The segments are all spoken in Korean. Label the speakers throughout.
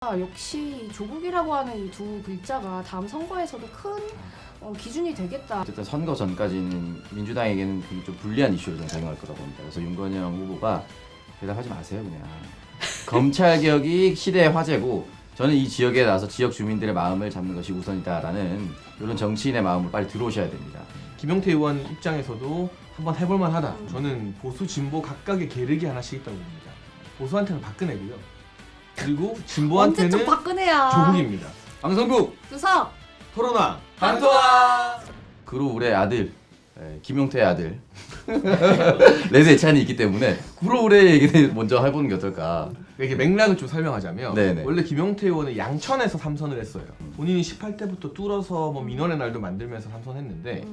Speaker 1: 역시 조국이라고 하는 이 두 글자가 다음 선거에서도 큰 기준이 되겠다.
Speaker 2: 어쨌든 선거 전까지는 민주당에게는 굉장히 좀 불리한 이슈로 저는 작용할 거라고 봅니다. 그래서 윤건영 후보가 대답하지 마세요 그냥. 검찰 개혁이 시대의 화제고 저는 이 지역에 나서 지역 주민들의 마음을 잡는 것이 우선이다라는 이런 정치인의 마음을 빨리 들어오셔야 됩니다.
Speaker 3: 김용태 의원 입장에서도 한번 해볼만 하다. 저는 보수 진보 각각의 계륵이 하나씩 있다고 봅니다. 보수한테는 박근혜고요. 그리고 진보한테는
Speaker 1: 언제쯤 박근혜야.
Speaker 3: 조국입니다.
Speaker 2: 방송국
Speaker 1: 주석.
Speaker 3: 토론왕
Speaker 2: 반토아 그루울의 아들 김용태의 아들 레드 찬이 있기 때문에 그루울의 얘기를 먼저 해보는 게 어떨까.
Speaker 3: 이렇게 맥락을 좀 설명하자면
Speaker 2: 네네.
Speaker 3: 원래 김용태 의원은 양천에서 삼선을 했어요. 본인이 18대부터 뚫어서 뭐 민원의 날도 만들면서 삼선했는데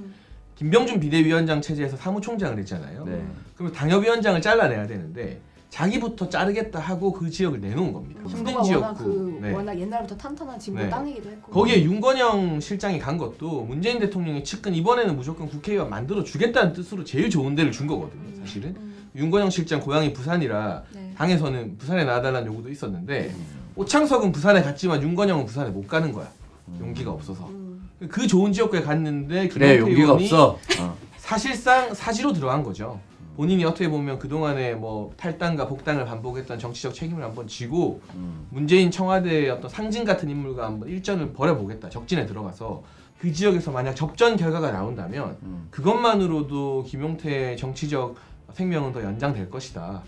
Speaker 3: 김병준 비대위원장 체제에서 사무총장을 했잖아요.
Speaker 2: 네.
Speaker 3: 그러면 당협위원장을 잘라내야 되는데 자기부터 자르겠다 하고 그 지역을 내놓은 겁니다. 힘든
Speaker 1: 워낙
Speaker 3: 지역구. 네.
Speaker 1: 워낙 옛날부터 탄탄한 진보
Speaker 3: 네.
Speaker 1: 땅이기도 했고.
Speaker 3: 거기에 윤건영 실장이 간 것도 문재인 대통령이 측근 이번에는 무조건 국회의원 만들어 주겠다는 뜻으로 제일 좋은 데를 준 거거든요. 사실은 윤건영 실장 고향이 부산이라
Speaker 1: 네.
Speaker 3: 당에서는 부산에 나와달라는 요구도 있었는데 오창석은 부산에 갔지만 윤건영은 부산에 못 가는 거야. 용기가 없어서. 그 좋은 지역구에 갔는데
Speaker 2: 그래
Speaker 3: 김용태
Speaker 2: 용기가
Speaker 3: 의원이
Speaker 2: 없어.
Speaker 3: 사실상 사지로 들어간 거죠. 본인이 어떻게 보면 그동안에 뭐 탈당과 복당을 반복했던 정치적 책임을 한번 지고 문재인 청와대의 어떤 상징 같은 인물과 한번 일전을 벌여보겠다. 적진에 들어가서 그 지역에서 만약 접전 결과가 나온다면 그것만으로도 김용태의 정치적 생명은 더 연장될 것이다.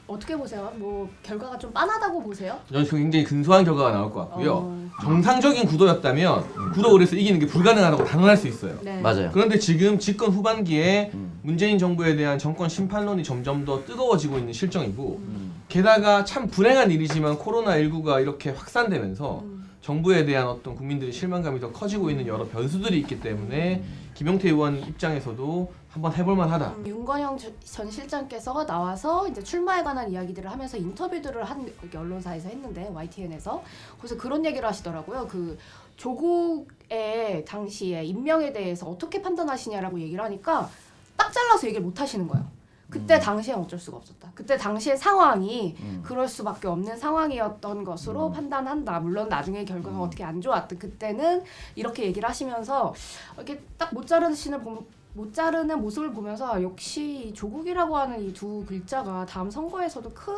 Speaker 1: 어떻게 보세요? 뭐 결과가 좀 빤하다고 보세요?
Speaker 3: 저는 굉장히 근소한 결과가 나올 것 같고요.
Speaker 1: 어.
Speaker 3: 정상적인 구도였다면 구도의뢰에서 이기는 게 불가능하다고 단언할 수 있어요.
Speaker 1: 네.
Speaker 2: 맞아요.
Speaker 3: 그런데 지금 집권 후반기에 문재인 정부에 대한 정권 심판론이 점점 더 뜨거워지고 있는 실정이고 게다가 참 불행한 일이지만 코로나19가 이렇게 확산되면서 정부에 대한 어떤 국민들의 실망감이 더 커지고 있는 여러 변수들이 있기 때문에 김용태 의원 입장에서도 한번 해볼만 하다.
Speaker 1: 윤건영 전 실장께서 나와서 이제 출마에 관한 이야기들을 하면서 인터뷰들을 한 언론사에서 했는데 YTN에서 그래서 그런 얘기를 하시더라고요. 그 조국의 당시에 임명에 대해서 어떻게 판단하시냐라고 얘기를 하니까 딱 잘라서 얘기를 못 하시는 거예요. 그때 당시엔 어쩔 수가 없었다. 그때 당시의 상황이 그럴 수밖에 없는 상황이었던 것으로 판단한다. 물론 나중에 결과가 어떻게 안 좋았든 그때는 이렇게 얘기를 하시면서 이렇게 딱 못 자르는 모습을 보면서 역시 조국이라고 하는 이 두 글자가 다음 선거에서도 큰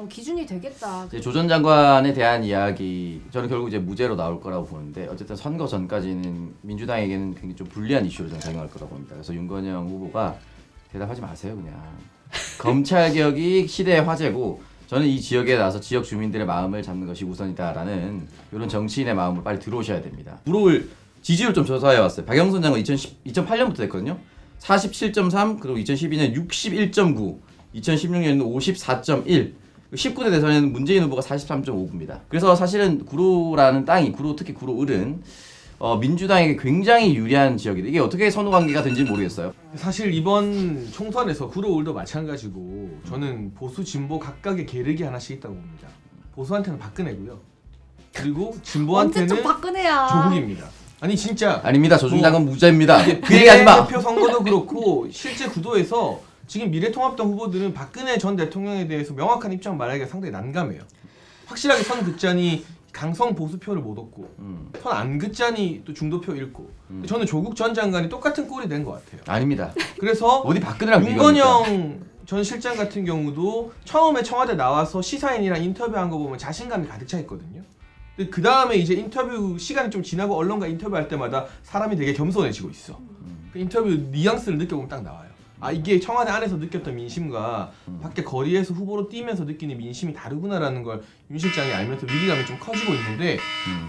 Speaker 1: 기준이 되겠다.
Speaker 2: 이제 조 전 장관에 대한 이야기 저는 결국 이제 무죄로 나올 거라고 보는데 어쨌든 선거 전까지는 민주당에게는 굉장히 좀 불리한 이슈로 저는 작용할 거라고 봅니다. 그래서 윤건영 후보가 대답하지 마세요 그냥. 검찰 개혁이 시대의 화제고 저는 이 지역에 나서 지역 주민들의 마음을 잡는 것이 우선이다라는 이런 정치인의 마음을 빨리 들어오셔야 됩니다. 구로울 지지율 좀 조사해왔어요. 박영선 장관 2008년부터 됐거든요. 47.3 그리고 2012년 61.9 2016년에는 54.1 19대 대선에는 문재인 후보가 43.5입니다. 그래서 사실은 구로라는 땅이 특히 구로을은 민주당에게 굉장히 유리한 지역이다. 이게 어떻게 선후 관계가 된지 모르겠어요.
Speaker 3: 사실 이번 총선에서 구로울도 마찬가지고 저는 보수 진보 각각의 계륵이 하나씩 있다고 봅니다. 보수한테는 박근혜고요. 그리고 진보한테는
Speaker 1: 언제쯤 박근혜야.
Speaker 3: 조국입니다. 아니 진짜
Speaker 2: 아닙니다. 조중장은 무죄입니다. 그 얘기하지 마.
Speaker 3: 대표 선거도 그렇고 실제 구도에서 지금 미래통합당 후보들은 박근혜 전 대통령에 대해서 명확한 입장 말하기가 상당히 난감해요. 확실하게 선 긋자니 강성 보수표를 못 얻고 선 안 긋자니 또 중도표 잃고 저는 조국 전 장관이 똑같은 꼴이 된 것 같아요.
Speaker 2: 아닙니다.
Speaker 3: 그래서
Speaker 2: 어디 박근혜랑 비교합니까?
Speaker 3: 윤건영 전 실장 같은 경우도 처음에 청와대 나와서 시사인이랑 인터뷰한 거 보면 자신감이 가득 차 있거든요. 근데 그 다음에 이제 인터뷰 시간이 좀 지나고 언론과 인터뷰할 때마다 사람이 되게 겸손해지고 있어. 그 인터뷰 뉘앙스를 느껴보면 딱 나와요. 아 이게 청와대 안에서 느꼈던 민심과 밖에 거리에서 후보로 뛰면서 느끼는 민심이 다르구나라는 걸 윤 실장이 알면서 위기감이 좀 커지고 있는데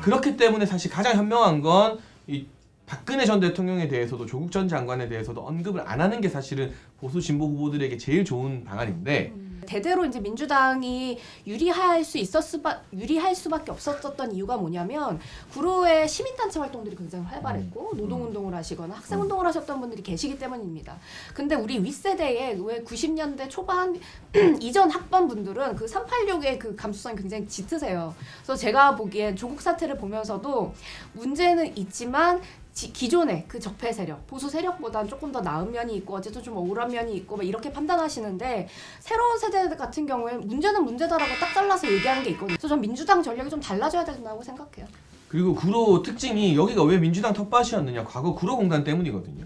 Speaker 3: 그렇기 때문에 사실 가장 현명한 건 이 박근혜 전 대통령에 대해서도 조국 전 장관에 대해서도 언급을 안 하는 게 사실은 보수 진보 후보들에게 제일 좋은 방안인데
Speaker 1: 대대로 이제 민주당이 유리할 수밖에 없었던 이유가 뭐냐면 구로의 시민단체 활동들이 굉장히 활발했고 노동운동을 하시거나 학생운동을 하셨던 분들이 계시기 때문입니다. 근데 우리 윗세대의 왜 90년대 초반 이전 학번분들은 그 386의 그 감수성이 굉장히 짙으세요. 그래서 제가 보기엔 조국 사태를 보면서도 문제는 있지만 기존의 그 적폐 세력, 보수 세력보다는 조금 더 나은 면이 있고 어쨌든 좀 억울한 면이 있고 막 이렇게 판단하시는데 새로운 세대 같은 경우에 문제는 문제다라고 딱 잘라서 얘기하는 게 있거든요. 그래서 전 민주당 전략이 좀 달라져야 된다고 생각해요.
Speaker 3: 그리고 구로 특징이 여기가 왜 민주당 텃밭이었느냐 과거 구로공단 때문이거든요.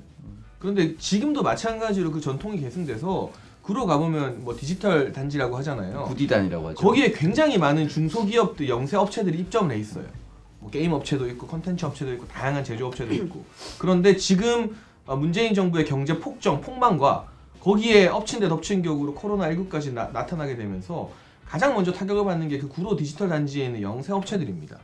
Speaker 3: 그런데 지금도 마찬가지로 그 전통이 계승돼서 구로 가보면 뭐 디지털 단지라고 하잖아요.
Speaker 2: 구디단이라고 하죠.
Speaker 3: 거기에 굉장히 많은 중소기업들, 영세 업체들이 입점을 해 있어요. 뭐 게임 업체도 있고 컨텐츠 업체도 있고 다양한 제조 업체도 있고. 그런데 지금 문재인 정부의 경제 폭정, 폭망과 거기에 엎친 데 덮친 격으로 코로나19까지 나타나게 되면서 가장 먼저 타격을 받는 게 그 구로 디지털 단지에 있는 영세 업체들입니다.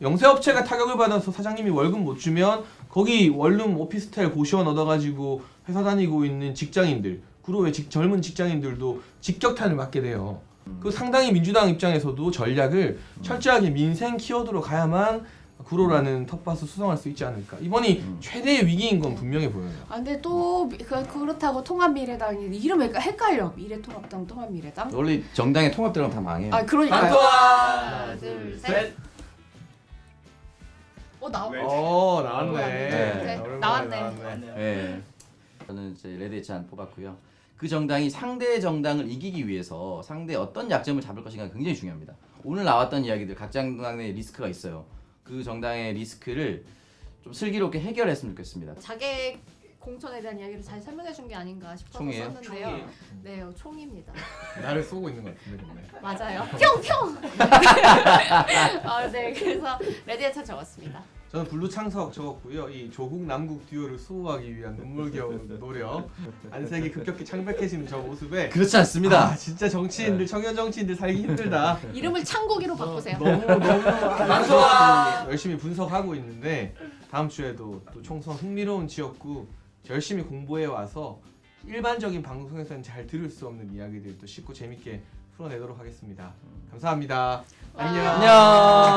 Speaker 3: 영세 업체가 타격을 받아서 사장님이 월급 못 주면 거기 원룸 오피스텔 고시원 얻어가지고 회사 다니고 있는 직장인들, 구로의 젊은 직장인들도 직격탄을 맞게 돼요. 그 상당히 민주당 입장에서도 전략을 철저하게 민생 키워드로 가야만 구로라는 텃밭을 수성할 수 있지 않을까. 이번이 최대의 위기인 건 분명해 보여요.
Speaker 1: 아 근데 또 그렇다고 통합미래당이 이름 헷갈려. 미래통합당, 통합미래당.
Speaker 2: 원래 정당의 통합 들어가면 다 망해요.
Speaker 1: 아 그러니까.
Speaker 4: 하나,
Speaker 1: 둘,
Speaker 4: 셋.
Speaker 1: 나와.
Speaker 3: 나왔네.
Speaker 2: 네.
Speaker 3: 오랜만에
Speaker 1: 나왔네.
Speaker 2: 네. 저는 이제 레드에찬 뽑았고요. 그 정당이 상대 정당을 이기기 위해서 상대의 어떤 약점을 잡을 것인가 굉장히 중요합니다. 오늘 나왔던 이야기들 각 정당의 리스크가 있어요. 그 정당의 리스크를 좀 슬기롭게 해결했으면 좋겠습니다.
Speaker 1: 자객 공천에 대한 이야기를 잘 설명해 준 게 아닌가 싶어서
Speaker 2: 총이에요?
Speaker 1: 썼는데요.
Speaker 4: 총이에요.
Speaker 1: 네, 총입니다.
Speaker 3: 나를 쏘고 있는 것 같은데 근데.
Speaker 1: 맞아요. 평평. 네, 그래서 레드에찬 적었습니다.
Speaker 3: 저는 블루 창석 적었고요. 이 조국 남국 듀오를 수호하기 위한 눈물겨운 노력. 안색이 급격히 창백해지는 저 모습에
Speaker 2: 그렇지 않습니다.
Speaker 3: 진짜 정치인들 청년 정치인들 살기 힘들다.
Speaker 1: 이름을 창국이로 바꾸세요.
Speaker 3: 너무 열심히 분석하고 있는데 다음 주에도 또 총선 흥미로운 지역구 열심히 공부해 와서 일반적인 방송에서는 잘 들을 수 없는 이야기들 또 쉽고 재밌게 풀어내도록 하겠습니다. 감사합니다. 안녕.
Speaker 2: 안녕.